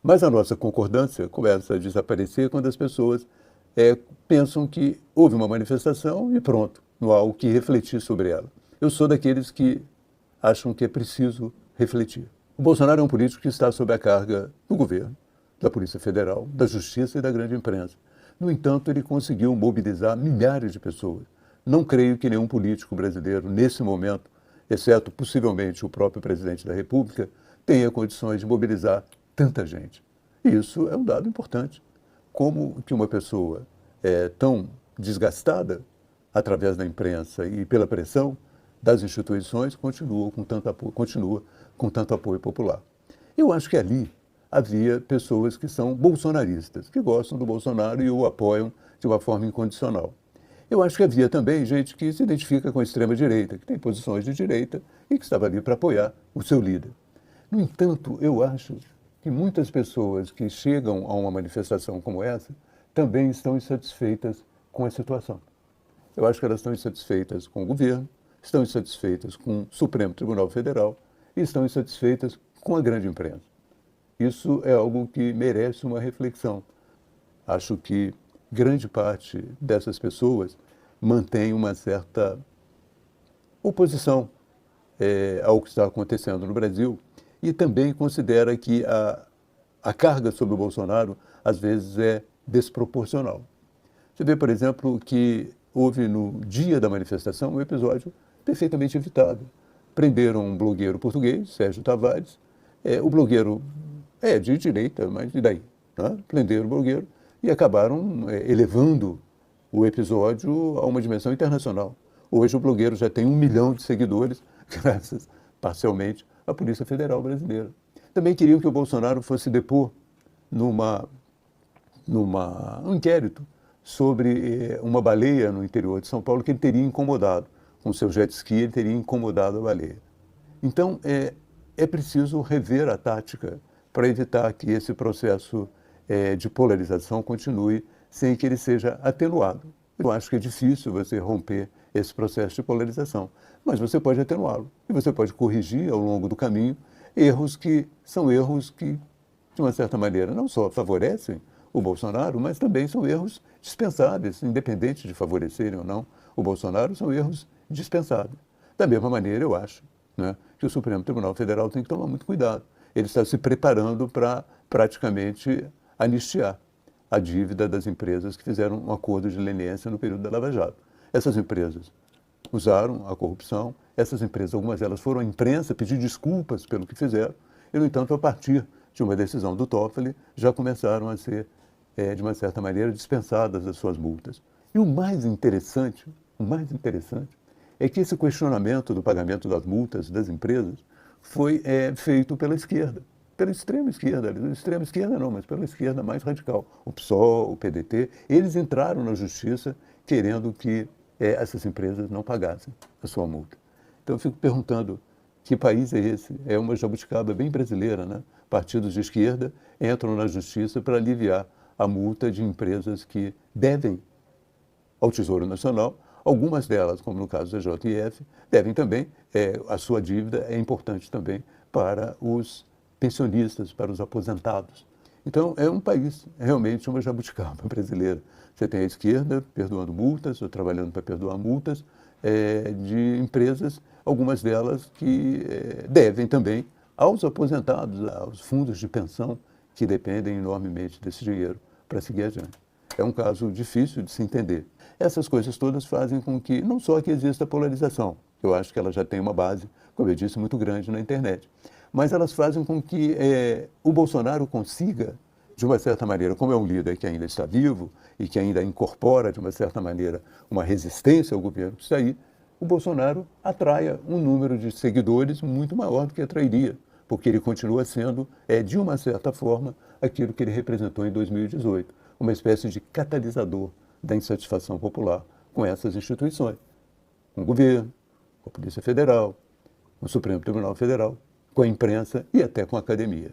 Mas a nossa concordância começa a desaparecer quando as pessoas pensam que houve uma manifestação e pronto, não há o que refletir sobre ela. Eu sou daqueles que acham que é preciso refletir. O Bolsonaro é um político que está sob a carga do governo, da Polícia Federal, da Justiça e da grande imprensa. No entanto, ele conseguiu mobilizar milhares de pessoas. Não creio que nenhum político brasileiro, nesse momento, exceto possivelmente o próprio presidente da República, tenha condições de mobilizar tanta gente. E isso é um dado importante. Como que uma pessoa tão desgastada, através da imprensa e pela pressão das instituições, continua com tanto apoio popular. Eu acho que ali havia pessoas que são bolsonaristas, que gostam do Bolsonaro e o apoiam de uma forma incondicional. Eu acho que havia também gente que se identifica com a extrema-direita, que tem posições de direita e que estava ali para apoiar o seu líder. No entanto, eu acho que muitas pessoas que chegam a uma manifestação como essa também estão insatisfeitas com a situação. Eu acho que elas estão insatisfeitas com o governo, estão insatisfeitas com o Supremo Tribunal Federal e estão insatisfeitas com a grande imprensa. Isso é algo que merece uma reflexão. Acho que grande parte dessas pessoas mantém uma certa oposição ao que está acontecendo no Brasil e também considera que a carga sobre o Bolsonaro, às vezes, é desproporcional. Você vê, por exemplo, que houve no dia da manifestação um episódio perfeitamente evitado. Prenderam um blogueiro português, Sérgio Tavares. O blogueiro é de direita, mas e daí? Né? Prenderam o blogueiro e acabaram elevando o episódio a uma dimensão internacional. Hoje o blogueiro já tem 1 milhão de seguidores, graças, parcialmente, à Polícia Federal Brasileira. Também queriam que o Bolsonaro fosse depor um inquérito sobre uma baleia no interior de São Paulo que ele teria incomodado. Com seu jet ski, ele teria incomodado a baleia. Então, é preciso rever a tática para evitar que esse processo de polarização continue sem que ele seja atenuado. Eu acho que é difícil você romper esse processo de polarização, mas você pode atenuá-lo e você pode corrigir ao longo do caminho erros que são erros que, de uma certa maneira, não só favorecem o Bolsonaro, mas também são erros dispensáveis, independente de favorecerem ou não o Bolsonaro, são erros dispensáveis. Da mesma maneira, eu acho, né, que o Supremo Tribunal Federal tem que tomar muito cuidado. Ele está se preparando para praticamente anistiar a dívida das empresas que fizeram um acordo de leniência no período da Lava Jato. Essas empresas usaram a corrupção, essas empresas, algumas delas foram à imprensa pedir desculpas pelo que fizeram, e, no entanto, a partir de uma decisão do Toffoli, já começaram a ser, de uma certa maneira, dispensadas das suas multas. E o mais interessante é que esse questionamento do pagamento das multas das empresas foi feito pela esquerda, pela extrema esquerda não, mas pela esquerda mais radical, o PSOL, o PDT. Eles entraram na justiça querendo que essas empresas não pagassem a sua multa. Então eu fico perguntando, que país é esse? É uma jabuticaba bem brasileira, né? Partidos de esquerda entram na justiça para aliviar a multa de empresas que devem ao Tesouro Nacional. Algumas delas, como no caso da JF, devem também, a sua dívida é importante também para os pensionistas, para os aposentados. Então, é um país, realmente uma jabuticaba brasileira. Você tem a esquerda perdoando multas, ou trabalhando para perdoar multas, de empresas, algumas delas que devem também aos aposentados, aos fundos de pensão, que dependem enormemente desse dinheiro para seguir adiante. É um caso difícil de se entender. Essas coisas todas fazem com que, não só que exista polarização, eu acho que ela já tem uma base, como eu disse, muito grande na internet, mas elas fazem com que o Bolsonaro consiga, de uma certa maneira, como é um líder que ainda está vivo e que ainda incorpora, de uma certa maneira, uma resistência ao governo que está aí, o Bolsonaro atraia um número de seguidores muito maior do que atrairia, porque ele continua sendo, de uma certa forma, aquilo que ele representou em 2018, uma espécie de catalisador da insatisfação popular com essas instituições, com o governo, com a Polícia Federal, com o Supremo Tribunal Federal, com a imprensa e até com a academia.